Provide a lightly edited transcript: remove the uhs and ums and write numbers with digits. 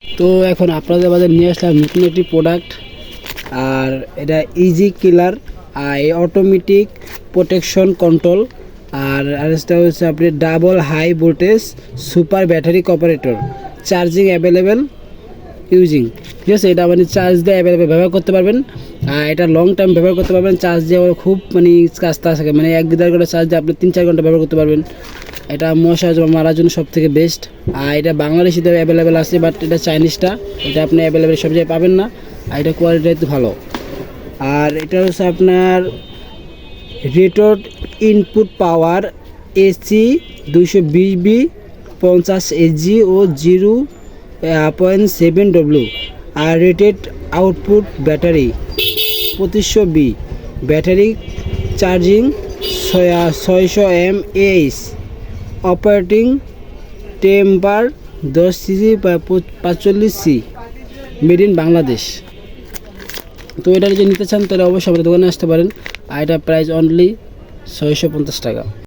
তো এখন আপনাদের মাঝে নিয়ে আসলাম নতুন একটি প্রোডাক্ট, আর এটা easy killer automatic protection control. আর আরেকটা হচ্ছে আপনি double high voltage super battery operator, charging available using. ঠিক আছে, এটা মানে চার্জ দিয়ে অ্যাভেলেবেল ব্যবহার করতে পারবেন। আর এটা লং টাইম ব্যবহার করতে পারবেন, চার্জ দিয়ে খুব মানে কাজটা থাকে, মানে 1-2 ঘন্টা চার্জ দিয়ে আপনি 3-4 ঘন্টা ব্যবহার করতে পারবেন। এটা মশা মারার জন্য সব থেকে বেস্ট। আর এটা বাংলাদেশিতে অ্যাভেলেবেল আছে, বাট এটা চাইনিজটা, এটা আপনি অ্যাভেলেবেল সব জায়গায় পাবেন না। আর এটা কোয়ালিটি একটু ভালো। আর এটা হচ্ছে আপনার rated input power AC 220V 50 AG ও 0.7W। আর rated output battery 2500V, battery charging 600 mAh, operating temper 10 CC 45C, made in Bangladesh. তো এটা যদি নিতে চান তাহলে অবশ্যই আমাদের দোকানে আসতে পারেন। আর এটা প্রাইস অনলি 650 টাকা।